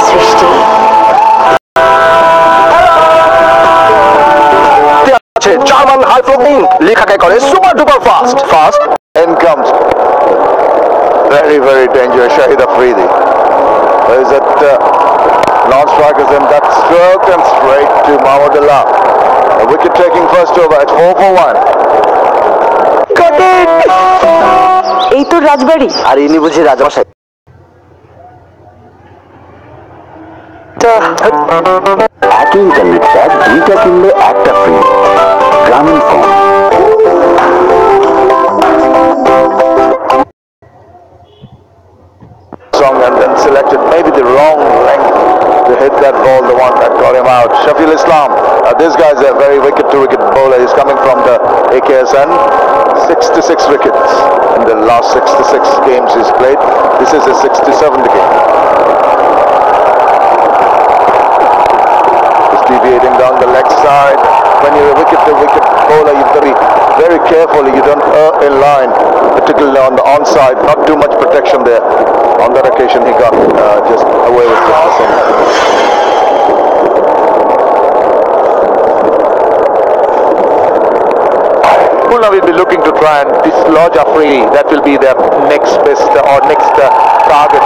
সৃষ্টি। German high floating লিখাকে করে super duper fast in comes very dangerous Shahid Afridi. Is it non-strikers in that stroke and straight to Mahmudullah. A wicket taking first over at 4 for 1. এই তো রাজবাড়ি আর ইনি বুঝি রাজমশাই। একই internet pack দুইটা কিনলে একটা free. গ্রামীণ phone. And then selected maybe the wrong length to hit that ball, the one that got him out. Shafiul Islam, this guy's a very wicket-to-wicket bowler. He's coming from the AKSN. 66 wickets in the last 66 games he's played. This is his 67th game. He's deviating down the leg side. When you're a wicket-to-wicket bowler, you've got to be very careful you don't in line, particularly on the onside. Not too much protection there. On that occasion, he got just away with the single. Khulna will be looking to try and dislodge Afridi. That will be their next best or next target.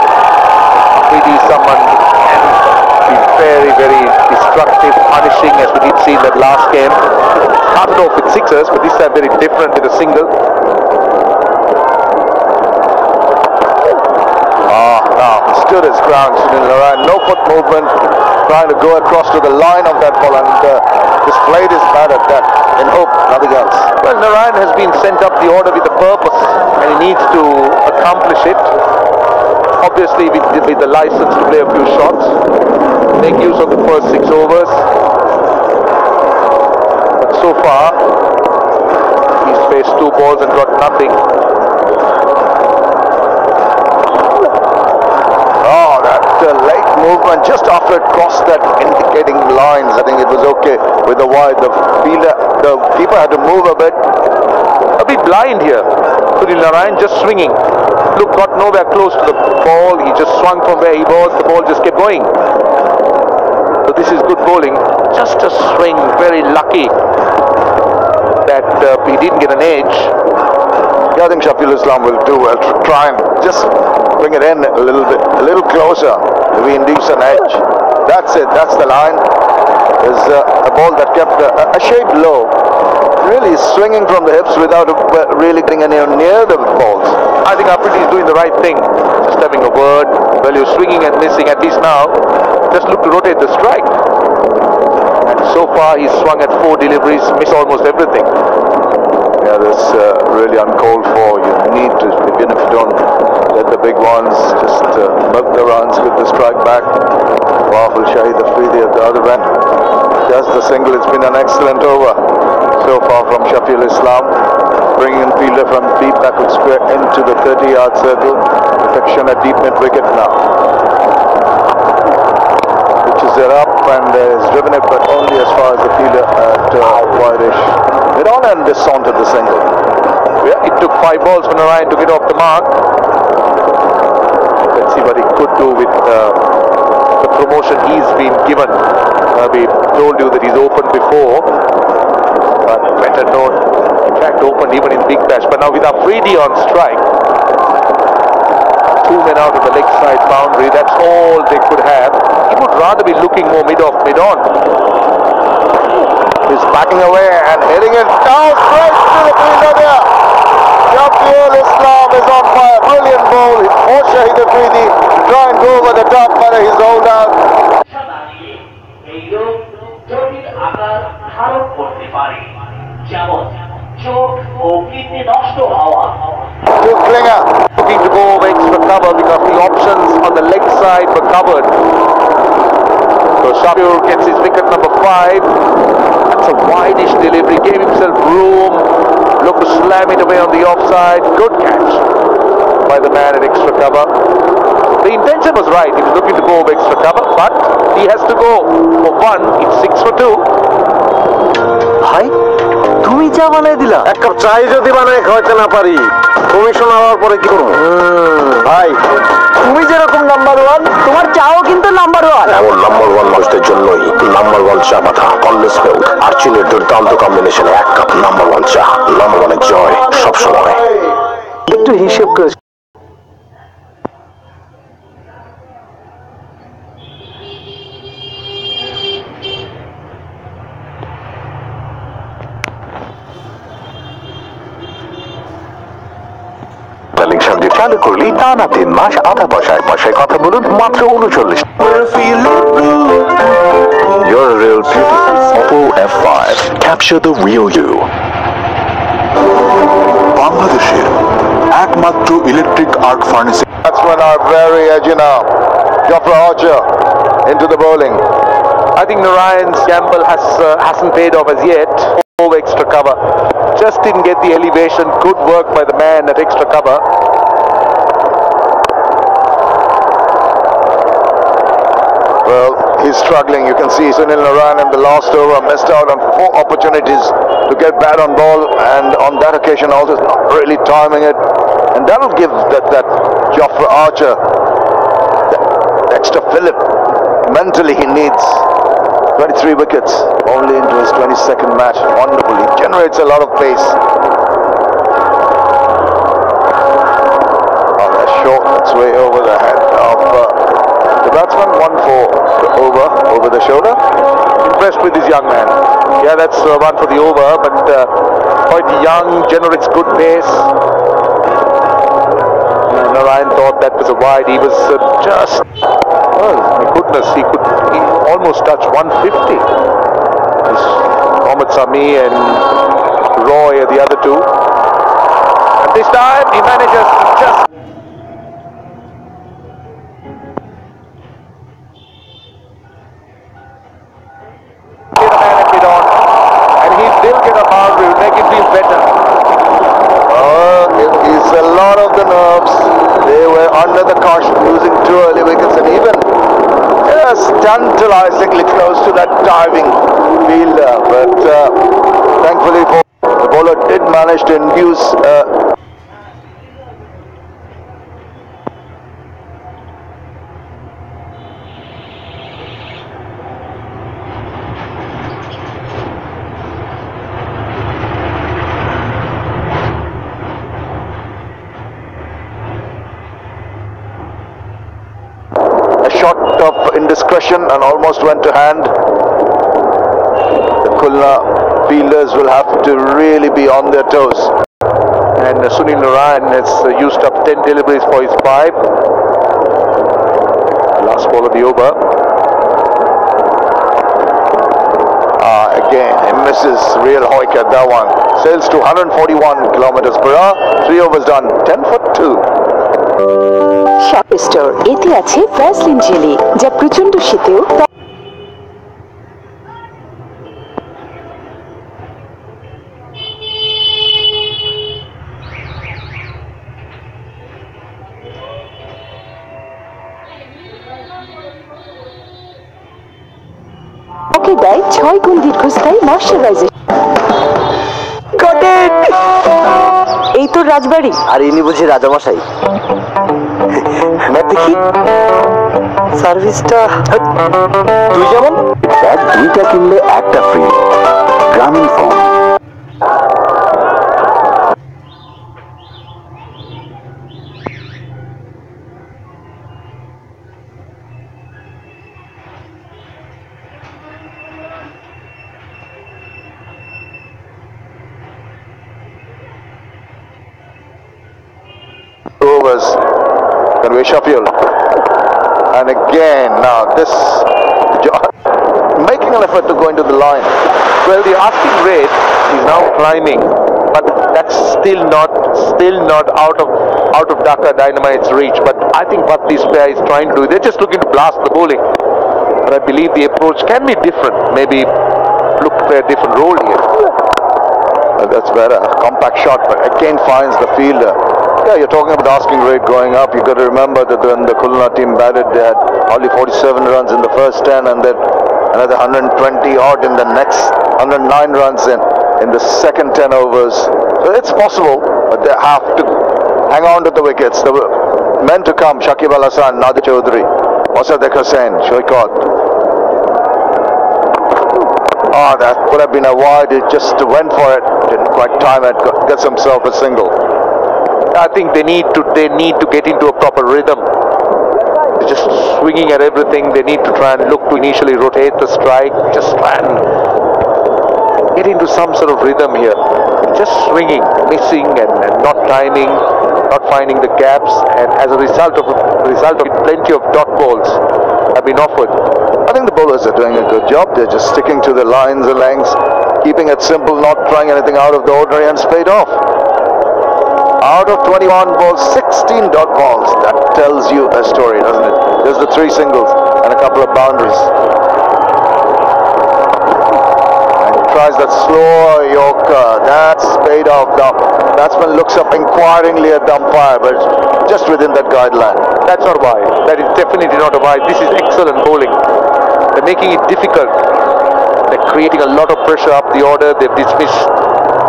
Afridi is someone who can be very destructive, punishing, as we did see in that last game. Started off with sixers, but this time very different with a single. Stood his ground, Sunil Narayan. No foot movement, trying to go across to the line of that ball and displayed his bat at that in hope, nothing else. Well, Narayan has been sent up the order with a purpose and he needs to accomplish it. Obviously with the license to play a few shots, make use of the first 6 overs. But so far, he's faced 2 balls and got nothing. Late movement just after it crossed that indicating lines. I think it was okay with the wide. The keeper had to move a bit blind here. Sunil Narayan just swinging. Look, got nowhere close to the ball. He just swung from where he was. The ball just kept going. So this is good bowling. Just a swing. Very lucky that he didn't get an edge. Yeah, I think Shafiul Islam will do well to try and just bring it in a little bit, a little closer. We induce an edge. That's it. That's the line. Is a ball that kept a shade low. Really swinging from the hips without really getting anywhere near the balls. I think Afridi is doing the right thing. Just having a word. Well, you're swinging and missing. At least now, just look to rotate the strike. And so far, he's swung at 4 deliveries, missed almost everything. Yeah, that's really uncalled for. You need to, even if you don't get the big ones, just milk the runs with the strike back. Powerful Shahid Afridi at the other end. Just the single. It's been an excellent over so far from Shafiul Islam. Bringing in fielder from deep backward square into the 30-yard circle. Protection at deep mid wicket now. Pitches it up and is driven it, but only as far as the fielder at wide-ish. Mid on and this sauntered the single. Yeah, it took 5 balls for Narayan to get off the mark. Let's see what he could do with the promotion he's been given. We told you that he's opened before, but better known. In fact, opened even in Big Bash. But now with Afridi on strike, 2 men out of the leg side boundary, that's all they could have. He would rather be looking more mid-off, mid-on. He's backing away and hitting it down straight to the fielder there. Shafiul Islam is on fire. Brilliant ball. He forced Shahid Afridi to try and go over the top, but he's hold out. To Klinger. Looking to go over extra cover because the options on the leg side were covered. So Shafiul gets his wicket number 5. That's a wide-ish delivery. Gave himself room. Looked to slam it away on the offside. Good catch by the man at extra cover. The intention was right. He was looking to go over extra cover, but he has to go for 1. It's 6 for 2. ভাই তুমি চা বানাই দিলা? এক cup চাই যদি বানাই খাওয়াতে না পারি, কমিশন হওয়ার পরে কি করব? ভাই তুমি যেরকম নাম্বার 1, তোমার চাও কিন্তু নাম্বার 1। ও নাম্বার ওয়ান মানুষদের জন্যই নাম্বার ওয়ান চা পাতা অলওয়েজ মিল্ক আর চিনির দুর্দান্ত কম্বিনেশনে এক কাপ নাম্বার ওয়ান চা, নাম্বার ওয়ানের জয় সবসময়। একটু হিসেব করে চালু করলি টানা 3 মাস আধা পয়সায় কথা বলুন মাত্র 39। You're a real beauty. Oppo F5. Capture the real you. বাংলাদেশের একমাত্র electric arc furnacing Batsmen are very edgy now. Jofra Archer into the bowling. I think Narayan's gamble hasn't paid off as yet. Over extra cover, just didn't get the elevation. Good work by the man at extra cover. Well, he's struggling. You can see Sunil Narayan in the last over missed out on 4 opportunities to get bat on ball, and on that occasion also is not really timing it, and that'll give that Jofra Archer the extra fillip. Mentally he needs 23 wickets only into his 22nd match. Wonderful. He generates a lot of pace. Oh, that's short. That's way over the head of the batsman. 1 for the over the shoulder. Impressed with this young man. Yeah, that's one for the over, but quite young, generates good pace. Narayan thought that was a wide. He was just, oh my goodness, he almost touch 150. There's Mohammad Sami and Roy are the other two. And this time he manages to just get a man a bit on, and he will get a boundary, will make it feel better. Oh, it is a lot of the nerves. They were under the caution, losing 2 early wickets, and even just tantalizingly close to that diving fielder. But thankfully for the bowler did manage to induce shot of indiscretion and almost went to hand. The Khulna fielders will have to really be on their toes. And Sunil Narayan has used up 10 deliveries for his 5. Last ball of the over. Again, he misses real hoik at that one. Sails to 141 kilometers per hour. 3 overs done. 10 for 2. Shop store এতে আছে Vaseline jelly যা প্রচন্ড শীতেও ওকে দেয় 6 গুণ দীর্ঘস্থায়ী moisturiser. এই তো রাজবাড়ি। আর ইনি বুঝি রাজামশাই। দেখি সার্ভিসটা তুই যেমন এক 2টা কিনলে একটা ফ্রি গ্রামীণ phone. Overs. Conway Sheffield. And again, now this making an effort to go into the line. Well, the asking rate is now climbing, but that's still not out of Dhaka Dynamites' reach. But I think what this pair is trying to do, they're just looking to blast the bowling. But I believe the approach can be different. Maybe look for a different role here. That's better. Compact shot, but again finds the fielder. Yeah, you're talking about the asking rate going up. You've got to remember that when the Khulna team batted, they had only 47 runs in the first 10 and then another 120 odd in the next 109 runs in the second 10 overs. So it's possible, but they have to hang on to the wickets. The men to come, Shakib Al Hasan, Nadir Chaudhary. Mosaddeq Hussain, Shoykot. Oh, that would have been a wide. He just went for it. Didn't quite time it. Gets himself a single. I think they need to get into a proper rhythm. They're just swinging at everything. They need to try and look to initially rotate the strike. Just try and get into some sort of rhythm here. Just swinging, missing, and not timing, not finding the gaps, and as a result of plenty of dot balls have been offered. I think the bowlers are doing a good job. They're just sticking to the lines and lengths, keeping it simple, not trying anything out of the ordinary, and spade off. Out of 21 balls, 16 dot balls. That tells you a story, doesn't it? There's the 3 singles and a couple of boundaries. And he tries that slower Yorker. That's spade off. The batsman looks up inquiringly at the umpire, but it's just within that guideline. That's not wide. That is definitely not a wide. This is excellent bowling. They're making it difficult. They're creating a lot of pressure up the order. They've dismissed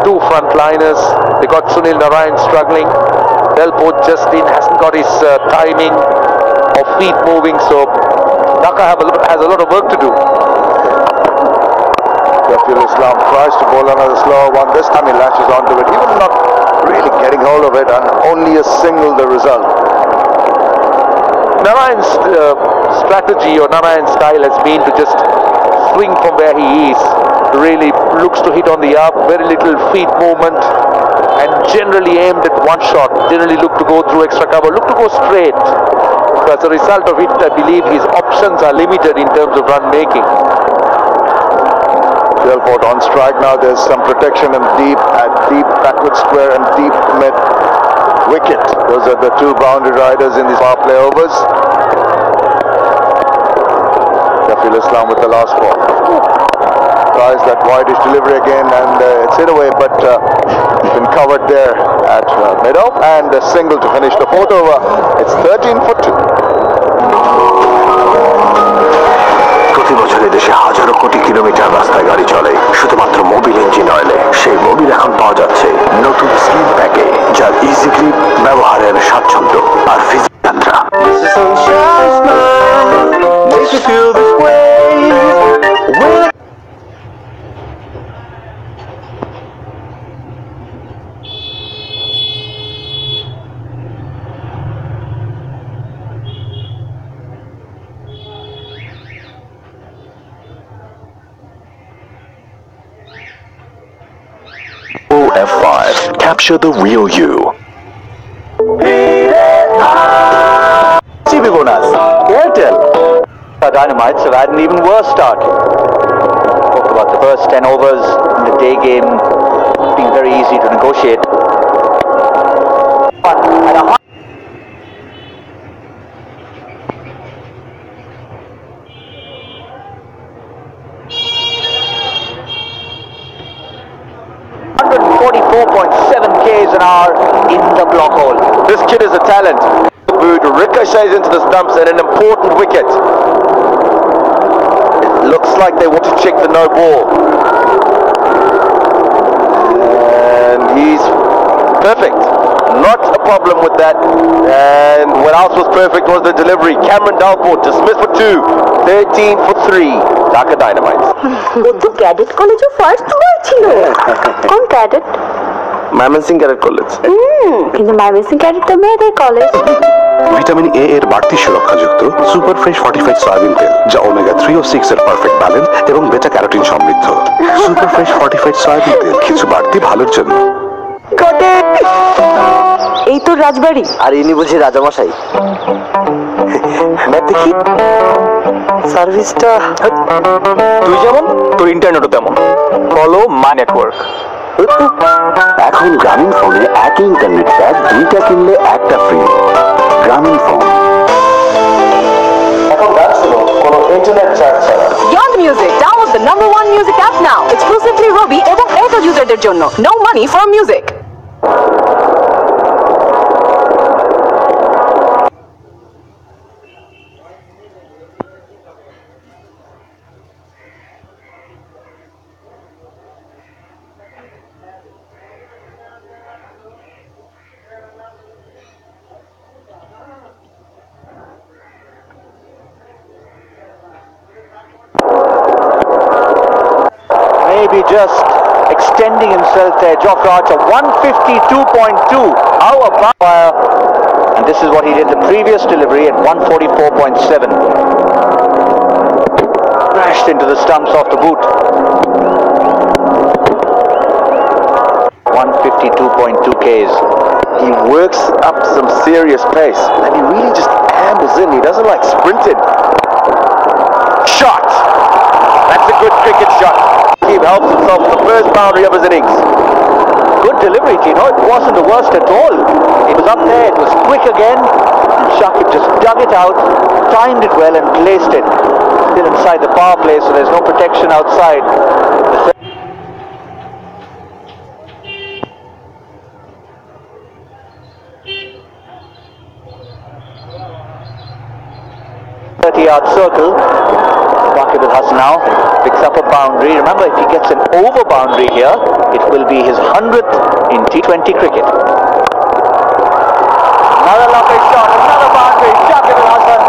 2 frontliners. They got Sunil Narayan struggling. Delport Justin hasn't got his timing or feet moving, so Dhaka has a lot of work to do. Shafil Islam tries to bowl another slower one. This time he latches onto it. Even not really getting hold of it, and only a single the result. Narayan's strategy or Narayan's style has been to just swing from where he is. Really looks to hit on the up, very little feet movement, and generally aimed at one shot. Generally look to go through extra cover, look to go straight. So as a result of it, I believe his options are limited in terms of run making. Delport on strike now. There's some protection and deep backward square and deep mid wicket. Those are the 2 boundary riders in these power play overs. Shafil Islam with the last ball. Tries that wideish delivery again, and it's hit away, but been covered there at middle, and a single to finish the 4th over. It's 13 for 2. প্রতি বছর দেশে হাজারো কোটি kilometre রাস্তায় গাড়ি চলে শুধুমাত্র Mobil engine অয়েলে। সেই মোবিল এখন পাওয়া যাচ্ছে নতুন স্লিম প্যাকে, যার ইজি গ্রিপ, ব্যবহারের স্বাচ্ছন্দ্য আর ফিজিক্যাল যাত্রা। F5. Capture the real you. CB bonus. Airtel. The Dynamites have had an even worse start. Talked about the first 10 overs in the day game being very easy to negotiate. And a 144.7 k's an hour in the block hole. This kid is a talent. Boot ricochets into the stumps and an important wicket. It looks like they want to check the no ball. And he's perfect. Not a problem with that. And what else was perfect was the delivery. Cameron Dalport dismissed for 2. 13 for 3. Dhaka Dynamites. ও তো cadet কলেজে first boy ছিল। কোন cadet? Mymensingh Cadet College. কিন্তু Mymensingh cadet তো মেয়েদের college. Vitamin A এর বাড়তি সুরক্ষাযুক্ত super fresh fortified soybean তেল, যা ওমেগা 3 ও 6 এর পারফেক্ট ব্যালেন্স এবং বেটা ক্যারোটিন সমৃদ্ধ। সুপার ফ্রেশ ফর্টিফাইড সয়াবিন তেল, কিছু বাড়তি ভালোর জন্য। এই তো রাজবাড়ি। আর ইনি বুঝি রাজামশাই। ম্যাপ দেখি। সার্ভিসটা তুই যেমন তোর ইন্টারনেটও তেমন। Follow my network. এখন গ্রামীণ ফোনে একই ইন্টারনেট প্যাক 2টা কিনলে একটা ফ্রি। গ্রামীণ ফোন। এখন গান শুনো কোনো ইন্টারনেট চার্জ ছাড়া। Beyond Music, download the #1 music app now. Exclusively Robi এবং Airtel userদের জন্য. No money for music. maybe just extending himself there. Jofra Archer, 152.2. How about... and this is what he did the previous delivery at 144.7. Crashed into the stumps off the boot. 152.2 Ks. He works up some serious pace, and he really just ambles in. He doesn't like sprinting. Shot! That's a good cricket shot. He helps himself to the first boundary of his innings. Good delivery, Tino. It wasn't the worst at all. It was up there, it was quick again, and Shakib just dug it out, timed it well and placed it. Still inside the power play, so there's no protection outside. The 30-yard circle. Shakib al-Hasan now picks up a boundary. Remember, if he gets an over boundary here, it will be his 100th in T20 cricket. Another lovely shot, another boundary. Shakib al-Hasan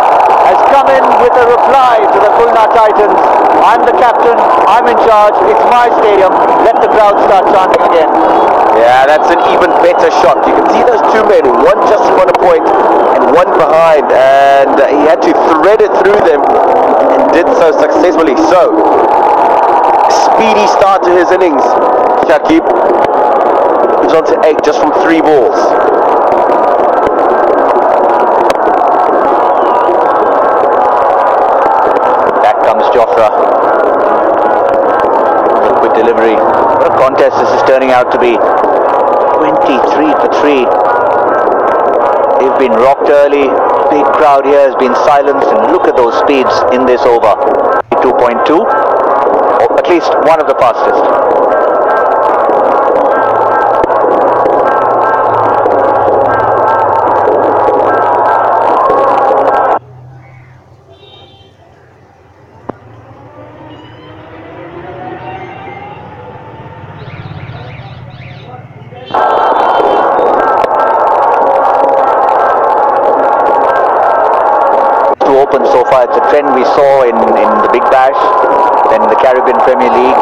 has come in with a reply to the Khulna Titans. I'm the captain, I'm in charge, it's my stadium. Let the crowd start chanting again. Yeah, that's an even better shot. You can see those two men, one just in front of point and one behind, and he had to thread it through them and did so successfully. So, speedy start to his innings. Shakib moves on to 8 just from 3 balls. Back comes Jofra. A quick delivery. What a contest this is turning out to be. 23 for 3. They've been rocked early. Big crowd here has been silenced, and look at those speeds in this over. 2.2, or at least one of the fastest. Open so far. It's a trend we saw in the Big Bash, then in the Caribbean Premier League,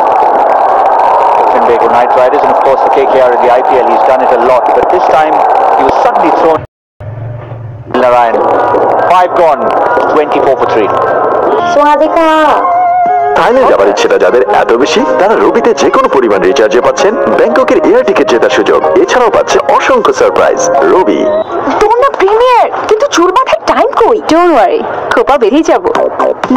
the Trinbago Knight Riders, and of course the KKR in the IPL. He's done it a lot, but this time he was suddenly thrown. Narayan, 5 gone, 24 for 3. Thailand যাবার ইচ্ছেটা যাদের এত বেশি, তারা রবিতে যে কোনো পরিমাণ রিচার্জে পাচ্ছেন ব্যাংককের এয়ার টিকিট জেতার সুযোগ। এছাড়াও পাচ্ছে অসংখ্য সারপ্রাইজ। রবি তোর না প্রিমিয়ার, কিন্তু চুল বাঁধার টাইম কই? ডোন্ট ওয়ারি, খোপা বেরিয়ে যাব।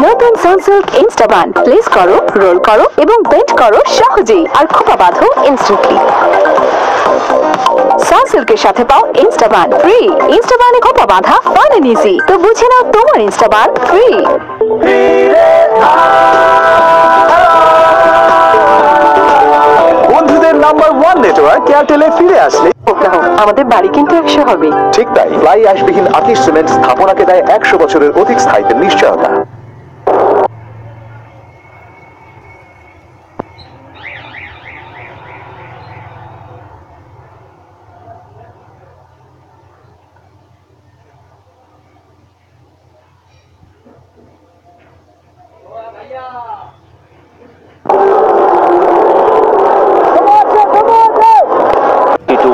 নতুন সানসিল্ক ইনস্টাবান, প্লেস করো, রোল করো এবং বেন্ড করো সহজেই, আর খোপা বাঁধো ইনস্ট্যান্টলি। সানসিল্কের সাথে পাও ইনস্টাবান ফ্রি। ইনস্টাবানে খোপা বাঁধা ফান এন্ড ইজি। তো বুঝে নাও তোমার ইনস্টাবান ফ্রি। বন্ধুদের নাম্বার 1 নেটওয়ার্ক এয়ারটেলে ফিরে আসলে আমাদের বাড়ি কিন্তু 100 হবে। ঠিক তাই, ফ্লাই অ্যাশবিহীন আকিশ সিমেন্ট স্থাপনাকে দেয় 100 বছরের অধিক স্থায়িত্বের নিশ্চয়তা।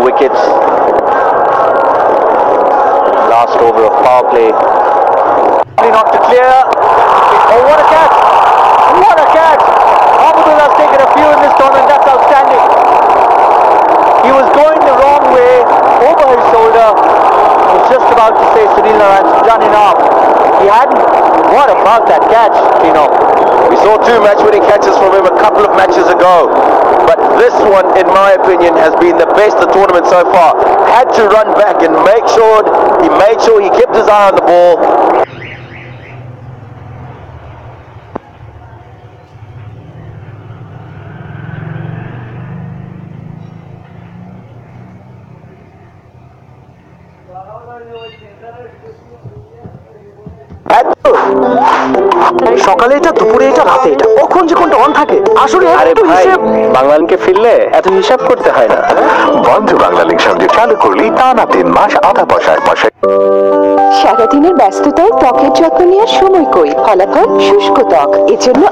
Wickets. Last over of power play. Not to clear. Oh, what a catch! What a catch! Abdullah's taken a few in this tournament. That's outstanding. He was going the wrong way, over his shoulder. I was just about to say Sunil Narayan's done enough. He hadn't. What about that catch, you know? We saw 2 match-winning catches from him a couple of matches ago, but this one, in my opinion, has been the best of the tournament so far. Had to run back and make sure he kept his eye on the ball. সকালে এটা, দুপুরে এটা, রাতে এটা, কখন যে কোনটা on থাকে আসলে একটু হিসেব। বাংলালিংকে ফিরলে এত হিসাব করতে হয় না। বন্ধু বাংলালিংক সঙ্গে চালু করলেই টানা 3 মাস আধা পয়সায় সারাদিনের ব্যস্ততায় ত্বকের যত্ন নেওয়ার সময় কই, ফলাফল শুষ্ক ত্বক। এজন্য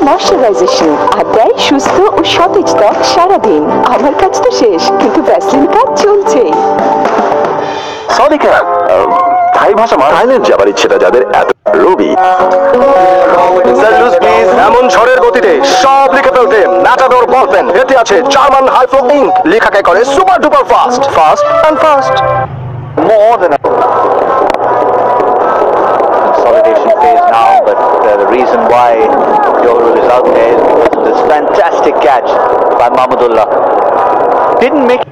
ময়শ্চারাইজেশন আর দেয় সুস্থ ও সতেজ ত্বক সারাদিন। আমার কাজ তো শেষ, কিন্তু ভ্যাসলিন কাজ চলছে। সনিকা থাই ভাষা থাইল্যান্ড যাবার ইচ্ছেটা যাদের এত রবি এমন ঝড়ের গতিতে সব লিখে ফেলতে ম্যাটাডোর বল পেন, এতে আছে জার্মান হাইফ্লো ইঙ্ক, লেখাকে করে super duper fast and fast. More than a consolidation phase now, but the reason why Johorul is out there is because of this fantastic catch by Mahmudullah. Didn't make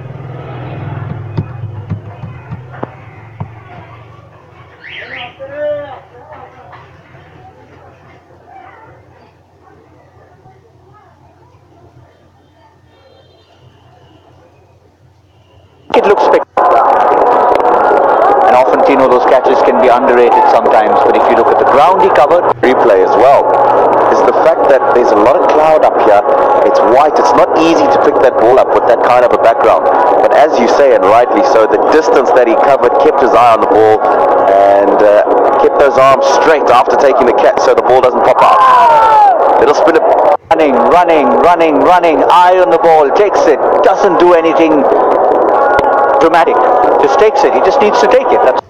it look spectacular. And often, you know, those catches can be underrated sometimes, but if you look at the ground he covered, Replay as well is the fact that there's a lot of cloud up here. It's white. It's not easy to pick that ball up with that kind of a background. But as you say, and rightly so, the distance that he covered kept his eye on the ball and kept those arms straight after taking the catch so the ball doesn't pop out. Little spin it. running, eye on the ball, takes it, doesn't do anything dramatic, just takes it. He just needs to take it. That's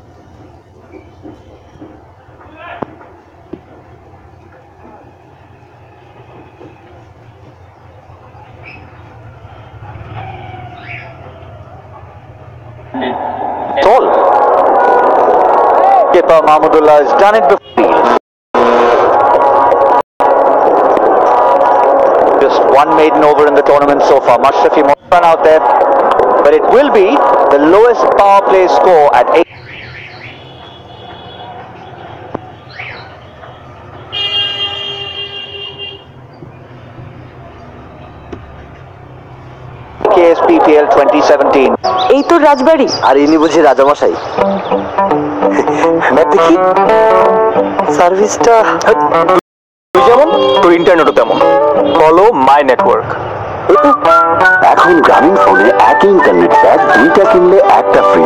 all. Skipper Mahmudullah has done it before. Just one maiden over in the tournament so far. Mashrafi more run out there, but it will be the lowest power play score at 8. KSPPL 2017. এই তো রাজবাড়ি। আর ইনি বুঝি রাজামশাই। দেখি সার্ভিসটা তুই যেমন তোর ইন্টারনেটও তেমন। Follow my network. এখন গ্রামীণ ফোনে একই ইন্টারনেট প্যাক দুইটা কিনলে একটা free.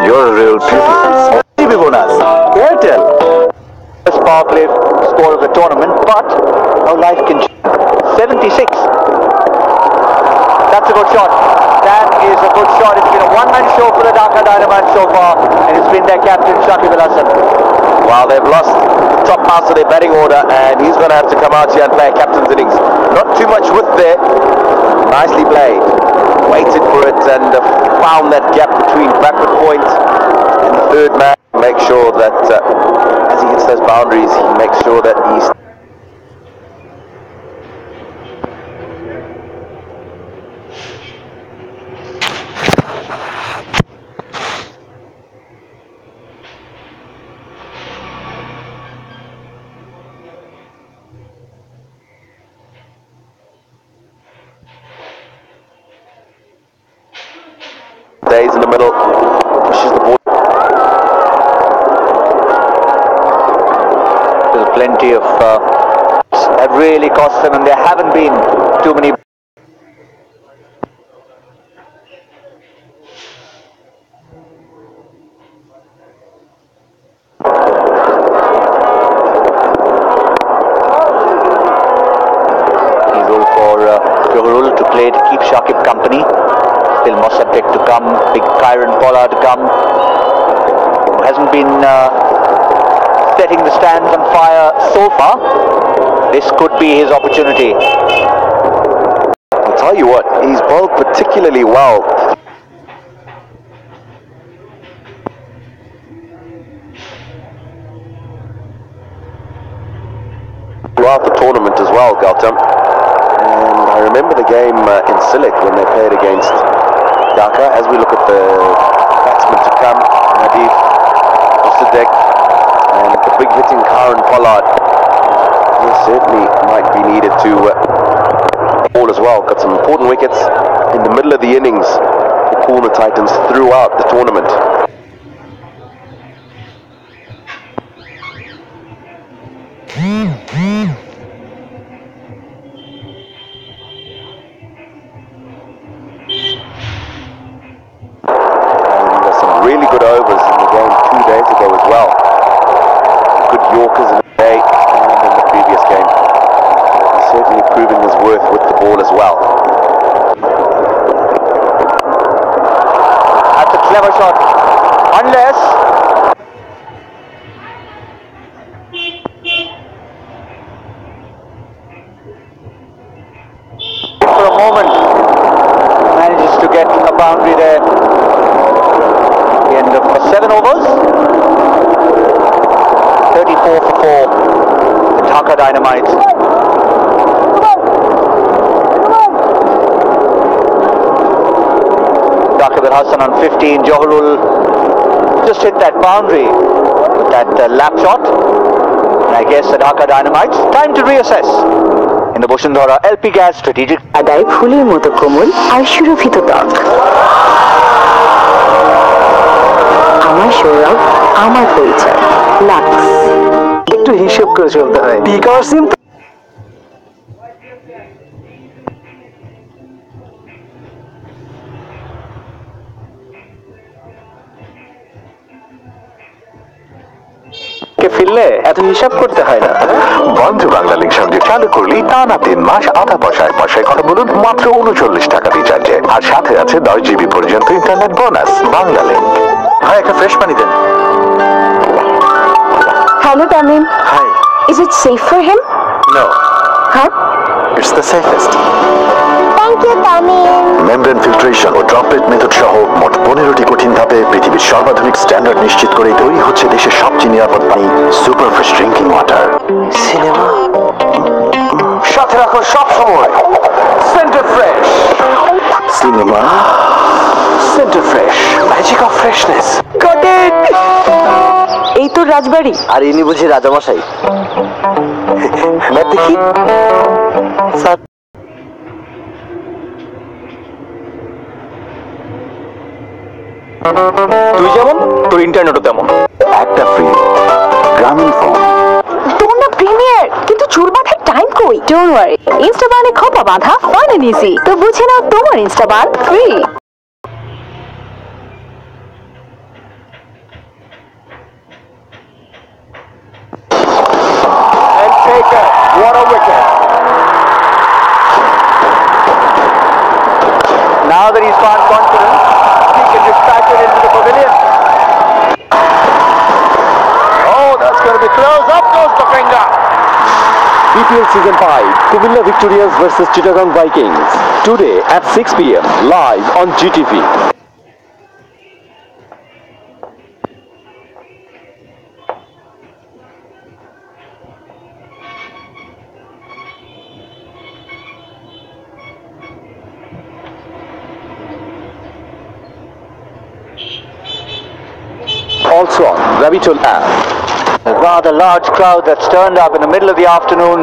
You're a real beauty bonus. Airtel. First power play score of the tournament, but how life can change. 76. That's a good shot. That is a good shot. It's been a one-man show for the Dhaka Dynamites so far, and it's been their captain, Shakib Al Hassan. Well, they've lost the top pass of their batting order, and he's going to have to come out here and play a captain's innings. Not too much width there. Nicely played. Waited for it and found that gap between backward point and the third man. Make sure that as he hits those boundaries, he makes sure that he's stays in the middle, pushes the ball. There's plenty of that really cost them, and there haven't been too many. He's all for Johorul to play to keep Shakib company. Still Mossadegh to come, big Kyron Pollard to come. Hasn't been setting the stands on fire so far. This could be his opportunity. I'll tell you what, he's bowled particularly well. Throughout the tournament as well, Gautam. And I remember the game in Sylhet when they played against Dhaka. As we look at the batsmen to come, Nadif, Mossadegh, and the big hitting Kyron Pollard, he certainly might be needed to ball as well. Got some important wickets in the middle of the innings for Khulna Titans throughout the tournament. really good overs in the game 2 days ago as well. Good Yorkers in the day and in the previous game. He's certainly proving his worth with the ball as well. That's a clever shot. Unless for a moment manages to get a boundary there. The end of 7 overs. 34 for 4. The Dhaka Dynamites. Shakib Hassan on 15. Johurul just hit that boundary with that lap shot. And I guess the Dhaka Dynamites time to reassess. In the Bosundhara LP Gas Strategic আদায় ফুলের মতো কোমল আর সুরভিত ত্বক। আমার সৌরভ, আমার পরিচয়, lux. একটু হিসেব করে চলতে হয়। পিকার সিম ফিরলে এত হিসাব করতে হয় না। বন্ধু বাংলা লিংক সঙ্গে চালু করলেই টানা 3 মাস আধা পয়সায় কথা বলুন মাত্র 39 টাকা রিচার্জে, আর সাথে আছে 10 জিবি পর্যন্ত ইন্টারনেট বোনাস। বাংলা লিংক। ভাই একটা ফ্রেশ পানি দেন। Hello, Tamim. Hi. Is it safe for him? No, Huh? It's the safest. Thank you, Tamim. Membrane filtration ও ড্রপলেট মেথড সহ মোট 15টি কঠিন ধাপে পৃথিবীর সর্বাধুনিক স্ট্যান্ডার্ড নিশ্চিত করে তৈরি হচ্ছে দেশের সবচেয়ে নিরাপদ পানি super fresh drinking water. Cinema সাথে রাখো সব সময় centre fresh. Cinema centre fresh, magic of freshness. Got it! এই তো রাজবাড়ি। আর ইনি বুঝি রাজামশাই। ম্যাপ দেখি। স্যার তুই যেমন তোর ইন্টারনেটও তেমন। একটা ফ্রি গ্রামীণ ফোন। তোর না প্রিমিয়ার, কিন্তু চুল বাঁধার টাইম কই? ডোন্ট ওয়ারি, ইনস্টাবানে খোপা বাঁধা ফান এন্ড ইজি। তো বুঝে নাও তোমার ইনস্টাবান free. and Taker. What a wicket. Now that he's found confidence, he can dispatch it into the pavilion. Oh, that's going to be close. Up goes the finger. BPL Season 5, Kumilla Victorias versus Chittagong Vikings. Today at 6 p.m. live on GTV. Also on Ravitol app. A rather large crowd that's turned up in the middle of the afternoon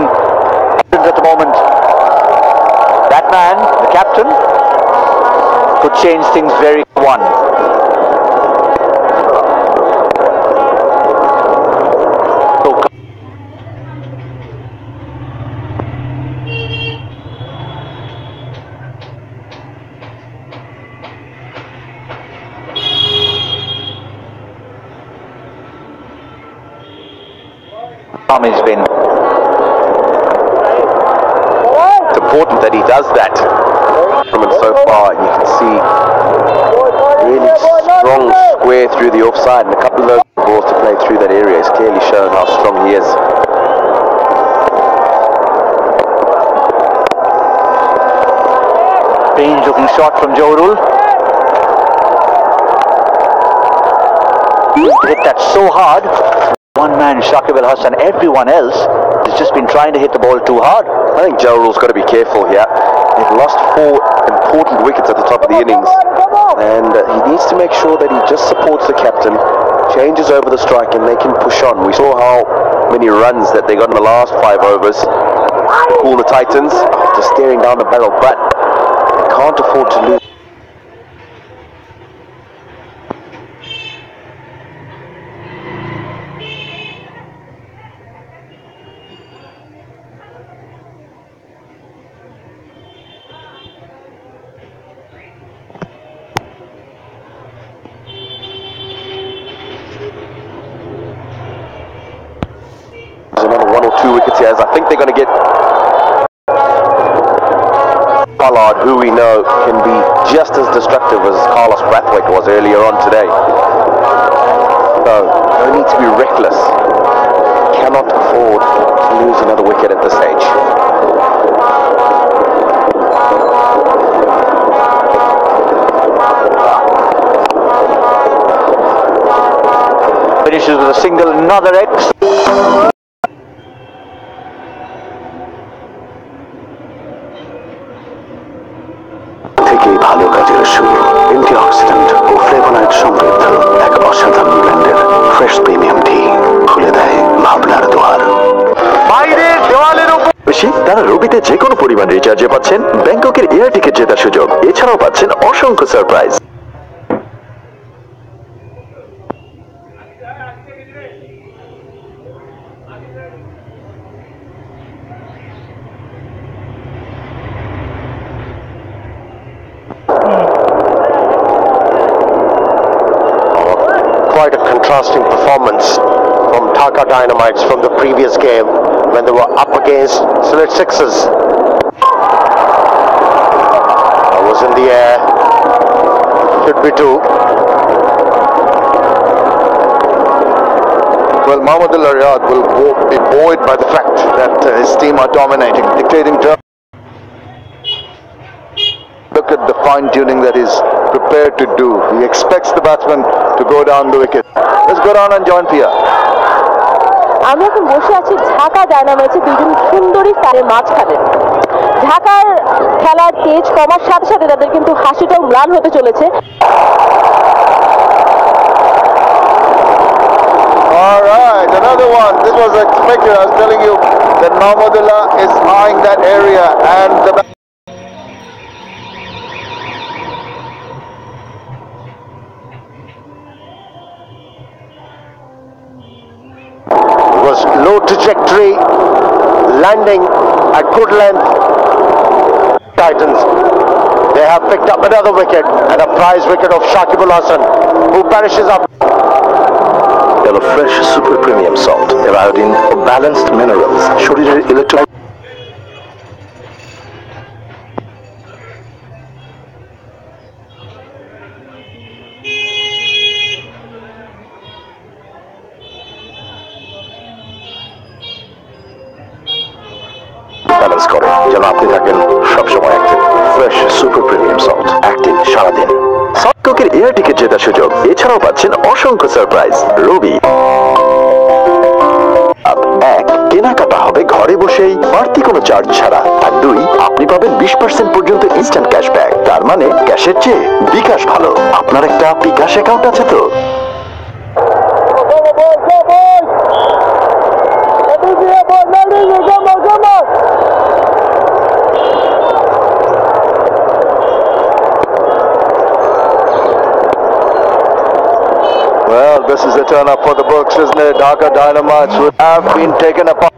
at the moment. That man, the captain, could change things very one. He's been. It's important that he does that. So far, and you can see really strong square through the offside, and a couple of balls to play through that area has clearly shown how strong he is. Strange looking shot from Johurul. Hit that so hard. One man, Shakib Hassan, everyone else has just been trying to hit the ball too hard. I think Johurul's got to be careful here. They've lost 4 important wickets at the top of the innings, and he needs to make sure that he just supports the captain, changes over the strike, and they can push on. We saw how many runs that they got in the last 5 overs. The Khulna Titans just staring down the barrel, but they can't afford to lose. wickets here, as I think they're going to get Pollard, who we know can be just as destructive as Carlos Brathwaite was earlier on today. So, no need to be reckless. Cannot afford to lose another wicket at this stage. Finishes with a single, another X. থেকেই ভালো কাজের শুরু। Antioxidant ও flavonoid সমৃদ্ধ এক অসাধারণ ব্র্যান্ডের fresh premium টি খুলে দেয় ভাবনার দুয়ার। বেশি তারা রবিতে যে কোনো পরিমাণ রিচার্জে পাচ্ছেন ব্যাংককের এয়ার টিকিট জেতার সুযোগ। এছাড়াও পাচ্ছেন অসংখ্য surprise. Quite a contrasting performance from Dhaka Dynamites from the previous game when they were up against split sixes. I was in the air, should be two. Well, Mohammedullah Riyad will be buoyed by the fact that his team are dominating, dictating terms. Look at the fine-tuning that he's prepared to do. He expects the batsman to go down the wicket. Let's go down and join Pia. আমি এখন বসে আছি ঢাকা ডায়নামাইটসে দুজন সুন্দরী ফ্যানের মাঝখানে। ঢাকার খেলার তেজ কমার সাথে সাথে তাদের কিন্তু হাসিটাও ম্লান হতে চলেছে। All right, another one. This was expected. I was telling you that Mohammedullah is eyeing that area, and the was low trajectory, landing at good length. Titans, they have picked up another wicket and a prize wicket of Shakibul Hasan, who perishes up. এলো fresh super premium salt, এর iodine ও balanced minerals শরীরের electrolyte balance করে, যেন আপনি থাকেন সবসময় active. Fresh super premium salt, active সারাদিন। ব্যাংককের air ticket জেতার সুযোগ। এছাড়াও পাচ্ছেন অসংখ্য সারপ্রাইজ। রবি এক, কেনাকাটা হবে ঘরে বসেই, বাড়তি কোনো চার্জ ছাড়া। আর দুই, আপনি পাবেন 20% পর্যন্ত ইনস্ট্যান্ট ক্যাশব্যাক। তার মানে ক্যাশের চেয়ে বিকাশ ভালো। আপনার একটা বিকাশ অ্যাকাউন্ট আছে তো? well, this is the turn up for the books, isn't it? Dhaka Dynamites would have been taken apart.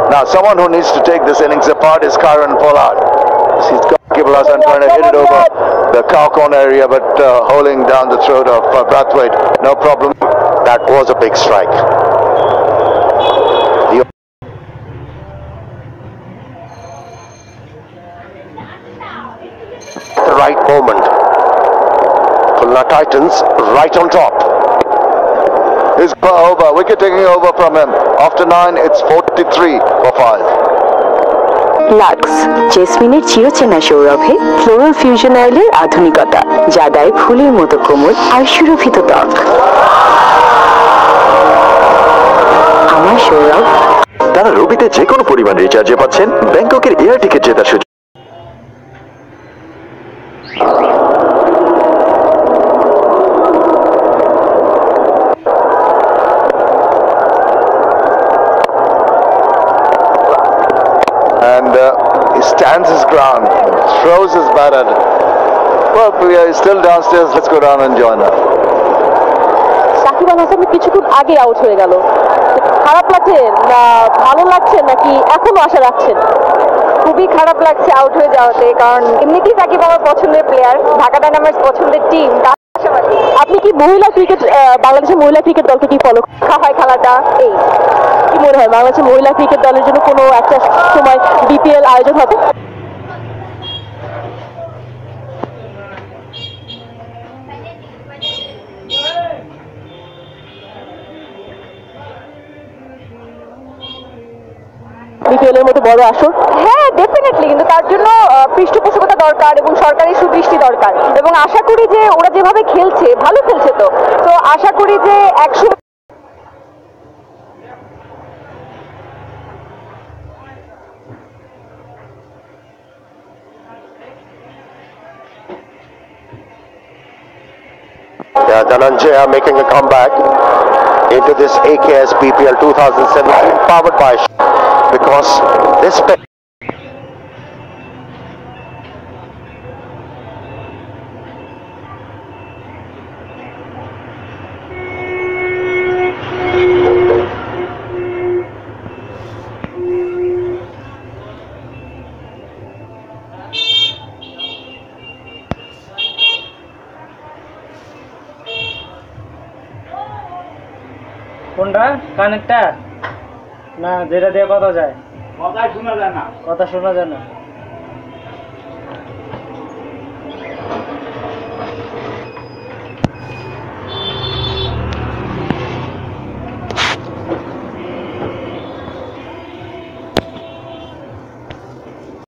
Now, someone who needs to take this innings apart is Karen Pollard. He's got Shakibul Hasan trying to hit it over the cow corner area, but holding down the throat of Brathwaite. No problem. That was a big strike. The right moment. Khulna Titans right on top. Is over, wicket taking over from him. After 9, it's 43 for 5. Lux জেসমিনের চিরচেনা সৌরভে floral fusion অয়েলের আধুনিকতা, যা দেয় ফুলের মতো কোমল আর সুরভিত ত্বক। আমার সৌরভ। তারা রবিতে যে কোনো পরিমাণ রিচার্জে পাচ্ছেন ব্যাংককের এয়ার টিকিট জেতার সুযোগ। He stands his ground, throws his bat at it. Well, Priya is still downstairs. Let's go down and join her. Shakib Shakib Al Hasan কিছুক্ষণ আগে আউট হয়ে গেল। খারাপ লাগছে না ভালো লাগছে নাকি এখনো আশা রাখছেন? খুবই খারাপ লাগছে আউট হয়ে যাওয়াতে, কারণ এমনিতেই সাকিব আমার পছন্দের প্লেয়ার, ঢাকা ডায়নামাইটস পছন্দের টিম। আপনি কি মহিলা ক্রিকেট বাংলাদেশের মহিলা ক্রিকেট দলকে কি ফলো হয় খেলাটা? এই কি মনে হয় বাংলাদেশের মহিলা ক্রিকেট দলের জন্য কোনো একটা সময় বিপিএল আয়োজন হবে? বিপিএল এর মতো বড় আসর? হ্যাঁ ডেফিনেটলি, কিন্তু তার জন্য পৃষ্ঠপোষকতা দরকার এবং সরকারি সুদৃষ্টি দরকার, এবং আশা করি যে ওরা যেভাবে খেলছে ভালো খেলছে, তো তো আশা করি যে একসময় Yeah, Dhananjaya making a comeback into this AKS BPL 2017 powered by because this কোনটা কানেক্টটা না যেটা দিয়ে কথা যায়? কথা শোনা যায় না।